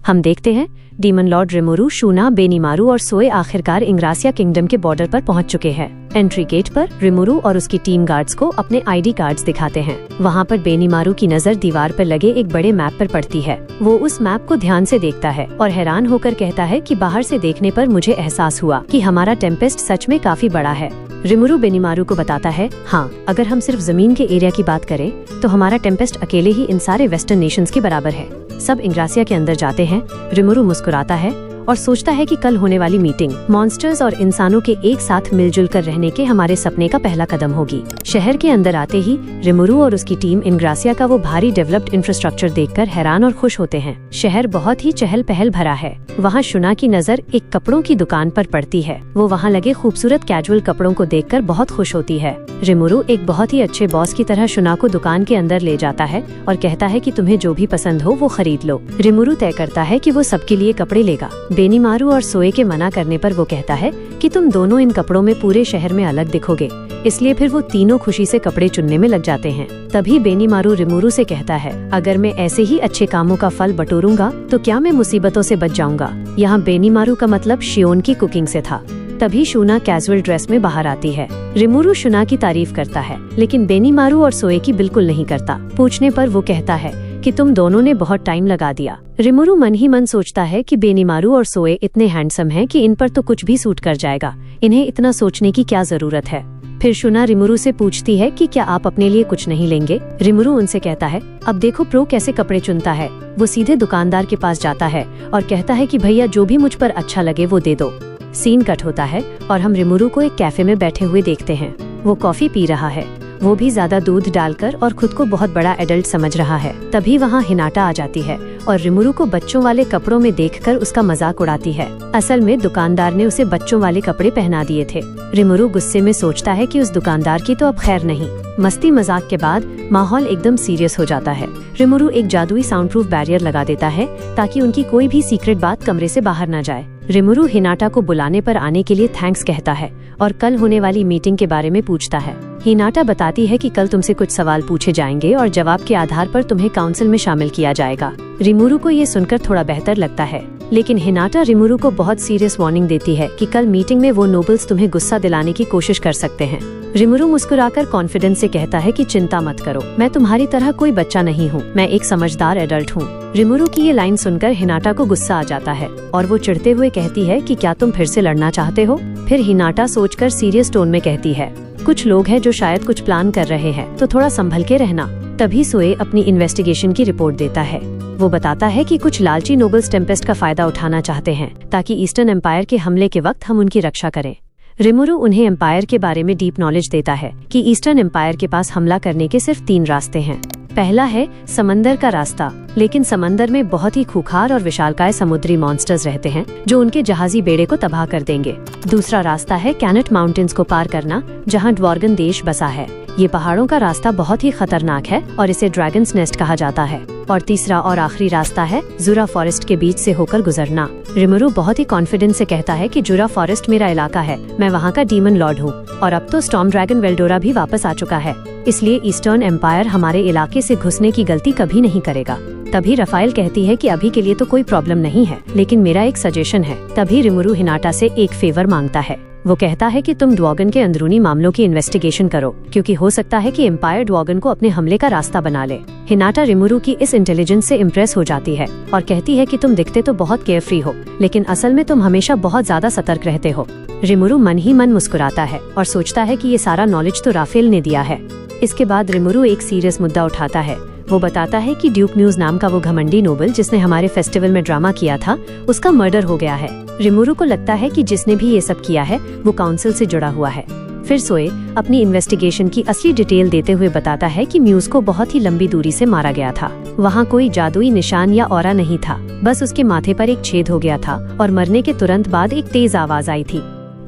हम देखते हैं डीमन लॉर्ड रिमुरु, शूना, बेनीमारू और सोए आखिरकार इंग्रासिया किंगडम के बॉर्डर पर पहुंच चुके हैं। एंट्री गेट पर रिमुरु और उसकी टीम गार्ड्स को अपने आईडी कार्ड्स दिखाते हैं। वहां पर बेनीमारू की नजर दीवार पर लगे एक बड़े मैप पर पड़ती है। वो उस मैप को ध्यान से देखता है और हैरान होकर कहता है कि बाहर से देखने पर मुझे एहसास हुआ कि हमारा टेम्पेस्ट सच में काफी बड़ा है। रिमुरु बेनीमारू को बताता है, हाँ, अगर हम सिर्फ जमीन के एरिया की बात करें तो हमारा टेम्पेस्ट अकेले ही इन सारे वेस्टर्न नेशंस के बराबर है। सब इंग्रासिया के अंदर जाते हैं। रिमुरु मुस्कुराता है और सोचता है कि कल होने वाली मीटिंग मॉन्स्टर्स और इंसानों के एक साथ मिलजुल कर रहने के हमारे सपने का पहला कदम होगी। शहर के अंदर आते ही रिमुरु और उसकी टीम इंग्रासिया का वो भारी डेवलप्ड इंफ्रास्ट्रक्चर देखकर हैरान और खुश होते हैं। शहर बहुत ही चहल पहल भरा है। वहाँ शुना की नजर एक कपड़ों की दुकान पर पड़ती है। वो वहाँ लगे खूबसूरत कैजुअल कपड़ों को देखकर बहुत खुश होती है। रिमुरु एक बहुत ही अच्छे बॉस की तरह शुना को दुकान के अंदर ले जाता है और कहता है कि तुम्हें जो भी पसंद हो वो खरीद लो। रिमुरु तय करता है कि वो सबके लिए कपड़े लेगा। बेनीमारू और सोए के मना करने पर वो कहता है कि तुम दोनों इन कपड़ों में पूरे शहर में अलग दिखोगे, इसलिए फिर वो तीनों खुशी से कपड़े चुनने में लग जाते हैं। तभी बेनीमारू रिमुरु से कहता है, अगर मैं ऐसे ही अच्छे कामों का फल बटोरूंगा तो क्या मैं मुसीबतों से बच जाऊंगा। यहाँ बेनीमारू का मतलब शियोन की कुकिंग से था। तभी शूना कैजुअल ड्रेस में बाहर आती है। रिमुरु शुना की तारीफ करता है, लेकिन बेनीमारू और सोए की बिल्कुल नहीं करता। पूछने पर वो कहता है कि तुम दोनों ने बहुत टाइम लगा दिया। रिमुरु मन ही मन सोचता है कि बेनीमारू और सोए इतने हैंडसम हैं कि इन पर तो कुछ भी सूट कर जाएगा, इन्हें इतना सोचने की क्या जरूरत है। फिर शुना रिमुरु से पूछती है कि क्या आप अपने लिए कुछ नहीं लेंगे। रिमुरु उनसे कहता है, अब देखो प्रो कैसे कपड़े चुनता है। वो सीधे दुकानदार के पास जाता है और कहता है कि भैया जो भी मुझ पर अच्छा लगे वो दे दो। सीन कट होता है और हम रिमुरु को एक कैफे में बैठे हुए देखते हैं। वो कॉफी पी रहा है, वो भी ज्यादा दूध डालकर, और खुद को बहुत बड़ा एडल्ट समझ रहा है। तभी वहाँ हिनाटा आ जाती है और रिमुरु को बच्चों वाले कपड़ों में देखकर उसका मजाक उड़ाती है। असल में दुकानदार ने उसे बच्चों वाले कपड़े पहना दिए थे। रिमुरु गुस्से में सोचता है कि उस दुकानदार की तो अब खैर नहीं। मस्ती मजाक के बाद माहौल एकदम सीरियस हो जाता है। रिमुरु एक जादुई साउंड प्रूफ बैरियर लगा देता है ताकि उनकी कोई भी सीक्रेट बात कमरे से बाहर न जाए। रिमुरु हिनाटा को बुलाने पर आने के लिए थैंक्स कहता है और कल होने वाली मीटिंग के बारे में पूछता है। हिनाटा बताती है कि कल तुमसे कुछ सवाल पूछे जाएंगे और जवाब के आधार पर तुम्हें काउंसिल में शामिल किया जाएगा। रिमुरु को ये सुनकर थोड़ा बेहतर लगता है, लेकिन हिनाटा रिमुरु को बहुत सीरियस वार्निंग देती है कि कल मीटिंग में वो नोबल्स तुम्हें गुस्सा दिलाने की कोशिश कर सकते हैं। रिमुरु मुस्कुराकर कॉन्फिडेंस से कहता है कि चिंता मत करो, मैं तुम्हारी तरह कोई बच्चा नहीं हूँ, मैं एक समझदार एडल्ट हूँ। रिमुरु की ये लाइन सुनकर हिनाटा को गुस्सा आ जाता है और वो चिढ़ते हुए कहती है कि क्या तुम फिर से लड़ना चाहते हो। फिर हिनाटा सोचकर सीरियस टोन में कहती है, कुछ लोग हैं जो शायद कुछ प्लान कर रहे हैं, तो थोड़ा संभल के रहना। तभी सोए अपनी इन्वेस्टिगेशन की रिपोर्ट देता है। वो बताता है कि कुछ लालची नोबल्स टेम्पेस्ट का फायदा उठाना चाहते हैं ताकि ईस्टर्न एम्पायर के हमले के वक्त हम उनकी रक्षा करें। रिमुरु उन्हें एम्पायर के बारे में डीप नॉलेज देता है कि ईस्टर्न एम्पायर के पास हमला करने के सिर्फ 3 रास्ते हैं। पहला है समंदर का रास्ता, लेकिन समंदर में बहुत ही खूंखार और विशालकाय समुद्री मॉन्स्टर्स रहते हैं जो उनके जहाजी बेड़े को तबाह कर देंगे। दूसरा रास्ता है कैनेट माउंटेन्स को पार करना, जहां ड्वार्गन देश बसा है। ये पहाड़ों का रास्ता बहुत ही खतरनाक है और इसे ड्रैगन्स नेस्ट कहा जाता है। और तीसरा और आखिरी रास्ता है जुरा फॉरेस्ट के बीच से होकर गुजरना। रिमुरु बहुत ही कॉन्फिडेंस से कहता है कि जुरा फॉरेस्ट मेरा इलाका है, मैं वहाँ का डीमन लॉर्ड हूँ और अब तो स्टॉर्म ड्रैगन वेल्डोरा भी वापस आ चुका है, इसलिए ईस्टर्न एम्पायर हमारे इलाके से घुसने की गलती कभी नहीं करेगा। तभी रफाइल कहती है कि अभी के लिए तो कोई प्रॉब्लम नहीं है, लेकिन मेरा एक सजेशन है। तभी रिमुरु हिनाटा से एक फेवर मांगता है। वो कहता है कि तुम ड्वॉगन के अंदरूनी मामलों की इन्वेस्टिगेशन करो, क्योंकि हो सकता है कि एम्पायर ड्वॉगन को अपने हमले का रास्ता बना ले। हिनाटा रिमुरु की इस इंटेलिजेंस से इम्प्रेस हो जाती है और कहती है कि तुम दिखते तो बहुत केयरफ्री हो, लेकिन असल में तुम हमेशा बहुत ज्यादा सतर्क रहते हो। रिमुरु मन ही मन मुस्कुराता है और सोचता है कि ये सारा नॉलेज तो राफेल ने दिया है। इसके बाद रिमुरु एक सीरियस मुद्दा उठाता है। वो बताता है कि ड्यूक म्यूज नाम का वो घमंडी नोबल जिसने हमारे फेस्टिवल में ड्रामा किया था, उसका मर्डर हो गया है। रिमुरु को लगता है कि जिसने भी ये सब किया है वो काउंसिल से जुड़ा हुआ है। फिर सोए अपनी इन्वेस्टिगेशन की असली डिटेल देते हुए बताता है कि म्यूज को बहुत ही लंबी दूरी से मारा गया था। वहाँ कोई जादुई निशान या ऑरा नहीं था, बस उसके माथे पर एक छेद हो गया था और मरने के तुरंत बाद एक तेज आवाज आई थी।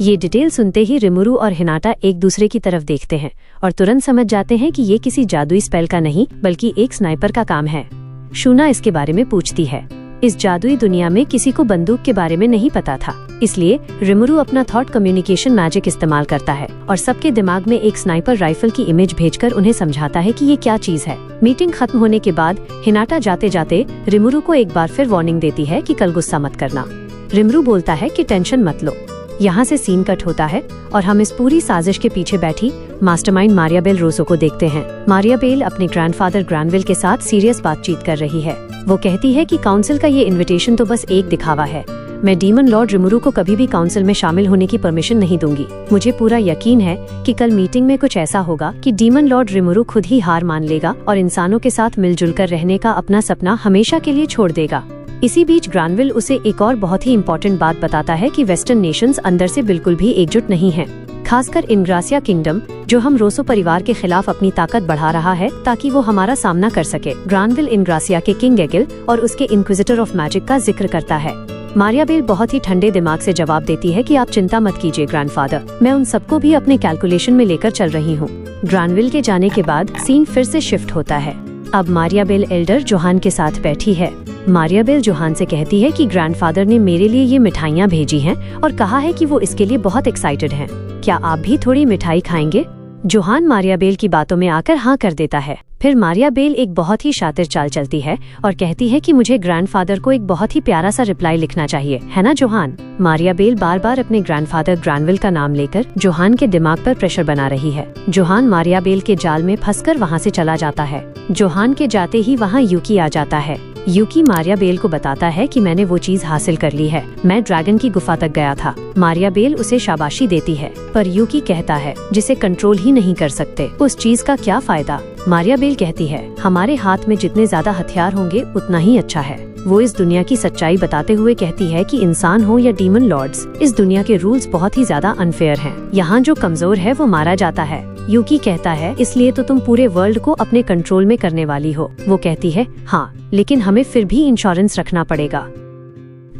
ये डिटेल सुनते ही रिमुरु और हिनाटा एक दूसरे की तरफ देखते हैं और तुरंत समझ जाते हैं कि ये किसी जादुई स्पेल का नहीं बल्कि एक स्नाइपर का काम है। शूना इसके बारे में पूछती है। इस जादुई दुनिया में किसी को बंदूक के बारे में नहीं पता था, इसलिए रिमुरु अपना थॉट कम्युनिकेशन मैजिक इस्तेमाल करता है और सबके दिमाग में एक स्नाइपर राइफल की इमेज भेजकर उन्हें समझाता है कि ये क्या चीज है। मीटिंग खत्म होने के बाद हिनाटा जाते जाते रिमुरु को एक बार फिर वार्निंग देती है कि कल गुस्सा मत करना। रिमुरु बोलता है कि टेंशन मत लो। यहाँ से सीन कट होता है और हम इस पूरी साजिश के पीछे बैठी मास्टरमाइंड मारियाबेल रोसो को देखते हैं। मारियाबेल अपने ग्रैंडफादर ग्रैनविल के साथ सीरियस बातचीत कर रही है। वो कहती है कि काउंसिल का ये इनविटेशन तो बस एक दिखावा है। मैं डीमन लॉर्ड रिमुरु को कभी भी काउंसिल में शामिल होने की परमिशन नहीं दूंगी। मुझे पूरा यकीन है कि कल मीटिंग में कुछ ऐसा होगा कि डीमन लॉर्ड रिमुरु खुद ही हार मान लेगा और इंसानों के साथ मिलजुल कर रहने का अपना सपना हमेशा के लिए छोड़ देगा। इसी बीच ग्रैनविल उसे एक और बहुत ही इम्पोर्टेंट बात बताता है कि वेस्टर्न नेशंस अंदर से बिल्कुल भी एकजुट नहीं हैं, खासकर इंग्रासिया किंगडम जो हम रोसो परिवार के खिलाफ अपनी ताकत बढ़ा रहा है ताकि वो हमारा सामना कर सके। ग्रैनविल इंग्रासिया के किंग एगिल और उसके इंक्विजिटर ऑफ मैजिक का जिक्र करता है। मारियाबेल बहुत ही ठंडे दिमाग से जवाब देती है कि आप चिंता मत कीजिए ग्रैंडफादर, मैं उन सबको भी अपने कैलकुलेशन में लेकर चल रही हूँ। ग्रैनविल के जाने के बाद सीन फिर से शिफ्ट होता है। अब मारियाबेल एल्डर जोहान के साथ बैठी है। मारियाबेल जोहान से कहती है कि ग्रैंडफादर ने मेरे लिए ये मिठाइयाँ भेजी हैं और कहा है कि वो इसके लिए बहुत एक्साइटेड हैं। क्या आप भी थोड़ी मिठाई खाएंगे? जोहान मारियाबेल की बातों में आकर हाँ कर देता है। फिर मारियाबेल एक बहुत ही शातिर चाल चलती है और कहती है कि मुझे ग्रैंडफादर को एक बहुत ही प्यारा सा रिप्लाई लिखना चाहिए, है ना जोहान? मारियाबेल बार बार अपने ग्रैंडफादर ग्रैनविल का नाम लेकर जोहान के दिमाग पर प्रेशर बना रही है। जोहान मारियाबेल के जाल में फंसकर वहाँ से चला जाता है। जोहान के जाते ही वहाँ यूकी आ जाता है। यूकी मारियाबेल को बताता है कि मैंने वो चीज हासिल कर ली है, मैं ड्रैगन की गुफा तक गया था। मारियाबेल उसे शाबाशी देती है पर यूकी कहता है जिसे कंट्रोल ही नहीं कर सकते उस चीज का क्या फायदा। मारियाबेल कहती है हमारे हाथ में जितने ज्यादा हथियार होंगे उतना ही अच्छा है। वो इस दुनिया की सच्चाई बताते हुए कहती है कि इंसान हो या डीमन लॉर्ड्स, इस दुनिया के रूल्स बहुत ही ज्यादा अनफेयर हैं। यहाँ जो कमजोर है वो मारा जाता है। यूकी कहता है इसलिए तो तुम पूरे वर्ल्ड को अपने कंट्रोल में करने वाली हो। वो कहती है हाँ, लेकिन हमें फिर भी इंश्योरेंस रखना पड़ेगा।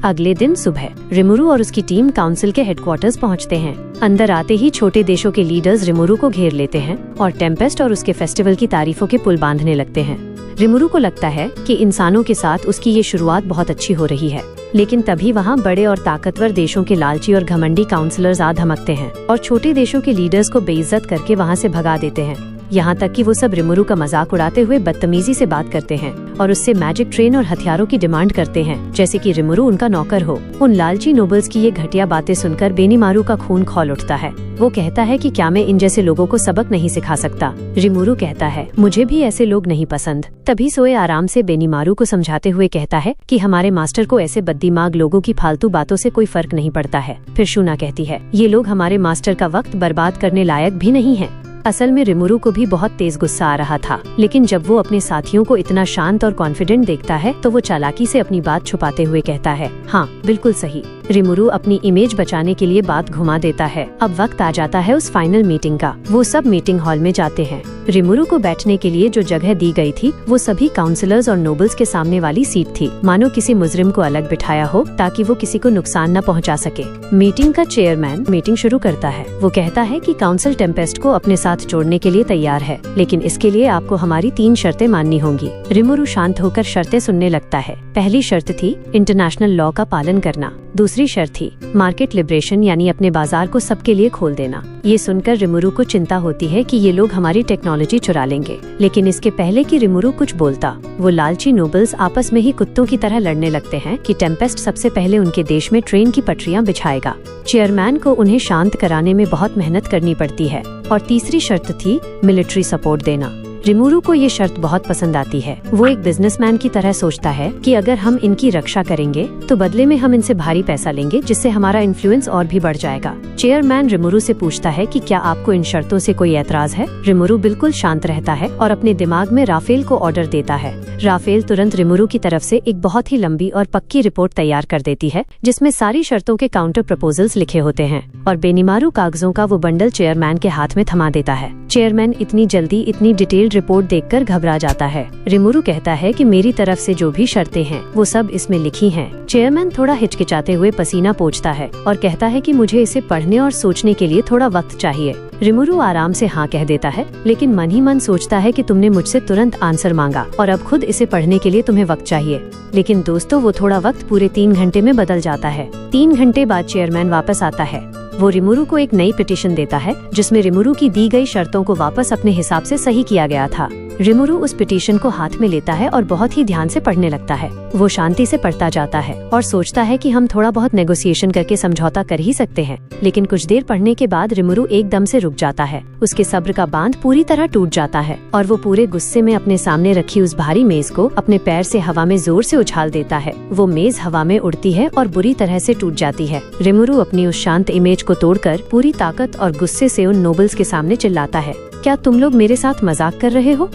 अगले दिन सुबह रिमुरु और उसकी टीम काउंसिल के हेडक्वार्टर्स पहुंचते हैं। अंदर आते ही छोटे देशों के लीडर्स रिमुरु को घेर लेते हैं और टेम्पेस्ट और उसके फेस्टिवल की तारीफों के पुल बांधने लगते हैं। रिमुरु को लगता है कि इंसानों के साथ उसकी ये शुरुआत बहुत अच्छी हो रही है, लेकिन तभी वहाँ बड़े और ताकतवर देशों के लालची और घमंडी काउंसलर्स आ धमकते हैं और छोटे देशों के लीडर्स को बेइज्जत करके वहाँ से भगा देते हैं। यहाँ तक कि वो सब रिमुरु का मजाक उड़ाते हुए बदतमीजी से बात करते हैं और उससे मैजिक ट्रेन और हथियारों की डिमांड करते हैं, जैसे कि रिमुरु उनका नौकर हो। उन लालची नोबल्स की ये घटिया बातें सुनकर बेनीमारू का खून खौल उठता है। वो कहता है कि क्या मैं इन जैसे लोगों को सबक नहीं सिखा सकता? रिमुरु कहता है मुझे भी ऐसे लोग नहीं पसंद। तभी सोए आराम से बेनीमारू को समझाते हुए कहता है कि हमारे मास्टर को ऐसे बद्दिमाग लोगों की फालतू बातों से कोई फर्क नहीं पड़ता है। फिर शूना कहती है ये लोग हमारे मास्टर का वक्त बर्बाद करने लायक भी नहीं है। असल में रिमुरु को भी बहुत तेज गुस्सा आ रहा था, लेकिन जब वो अपने साथियों को इतना शांत और कॉन्फिडेंट देखता है तो वो चालाकी से अपनी बात छुपाते हुए कहता है हाँ बिल्कुल सही। रिमुरु अपनी इमेज बचाने के लिए बात घुमा देता है। अब वक्त आ जाता है उस फाइनल मीटिंग का। वो सब मीटिंग हॉल में जाते हैं। रिमुरु को बैठने के लिए जो जगह दी गई थी वो सभी काउंसलर्स और नोबल्स के सामने वाली सीट थी, मानो किसी मुजरिम को अलग बिठाया हो ताकि वो किसी को नुकसान न पहुंचा सके। मीटिंग का चेयरमैन मीटिंग शुरू करता है। वो कहता है कि काउंसिल टेम्पेस्ट को अपने साथ जोड़ने के लिए तैयार है, लेकिन इसके लिए आपको हमारी 3 शर्तें माननी होंगी। रिमुरु शांत होकर शर्तें सुनने लगता है। पहली शर्त थी इंटरनेशनल लॉ का पालन करना। दूसरी शर्त थी मार्केट लिबरेशन, यानी अपने बाजार को सबके लिए खोल देना। ये सुनकर रिमुरु को चिंता होती है कि ये लोग हमारी टेक्नोलॉजी चुरा लेंगे, लेकिन इसके पहले कि रिमुरु कुछ बोलता वो लालची नोबल्स आपस में ही कुत्तों की तरह लड़ने लगते हैं कि टेम्पेस्ट सबसे पहले उनके देश में ट्रेन की पटरियां बिछाएगा। चेयरमैन को उन्हें शांत कराने में बहुत मेहनत करनी पड़ती है। और तीसरी शर्त थी मिलिट्री सपोर्ट देना। रिमुरु को ये शर्त बहुत पसंद आती है। वो एक बिजनेसमैन की तरह सोचता है कि अगर हम इनकी रक्षा करेंगे तो बदले में हम इनसे भारी पैसा लेंगे, जिससे हमारा इन्फ्लुएंस और भी बढ़ जाएगा। चेयरमैन रिमुरु से पूछता है कि क्या आपको इन शर्तों से कोई एतराज है? रिमुरु बिल्कुल शांत रहता है और अपने दिमाग में राफेल को ऑर्डर देता है। राफेल तुरंत रिमुरु की तरफ से एक बहुत ही लंबी और पक्की रिपोर्ट तैयार कर देती है, जिसमें सारी शर्तों के काउंटर प्रपोजल्स लिखे होते हैं और बेनीमारू कागजों का वो बंडल चेयरमैन के हाथ में थमा देता है। चेयरमैन इतनी जल्दी इतनी डिटेल्ड रिपोर्ट देखकर घबरा जाता है। रिमुरु कहता है कि मेरी तरफ से जो भी शर्तें हैं वो सब इसमें लिखी हैं। चेयरमैन थोड़ा हिचकिचाते हुए पसीना पोंछता है और कहता है कि मुझे इसे पढ़ने और सोचने के लिए थोड़ा वक्त चाहिए। रिमुरु आराम से हाँ कह देता है, लेकिन मन ही मन सोचता है कि तुमने मुझसे तुरंत आंसर मांगा और अब खुद इसे पढ़ने के लिए तुम्हें वक्त चाहिए। लेकिन दोस्तों, वो थोड़ा वक्त पूरे 3 घंटे में बदल जाता है। 3 घंटे बाद चेयरमैन वापस आता है। वो रिमुरु को एक नई पिटीशन देता है जिसमें रिमुरु की दी गई शर्तों को वापस अपने हिसाब से सही किया गया था। रिमुरु उस पिटीशन को हाथ में लेता है और बहुत ही ध्यान से पढ़ने लगता है। वो शांति से पढ़ता जाता है और सोचता है कि हम थोड़ा बहुत नेगोशिएशन करके समझौता कर ही सकते हैं। लेकिन कुछ देर पढ़ने के बाद रिमुरु एकदम से रुक जाता है। उसके सब्र का बांध पूरी तरह टूट जाता है और वो पूरे गुस्से में अपने सामने रखी उस भारी मेज को अपने पैर से हवा में जोर से उछाल देता है। वो मेज हवा में उड़ती है और बुरी तरह से टूट जाती है। रिमुरु अपनी उस शांत इमेज को तोड़कर पूरी ताकत और गुस्से से उन नोबल्स के सामने चिल्लाता है, क्या तुम लोग मेरे साथ मजाक कर रहे हो?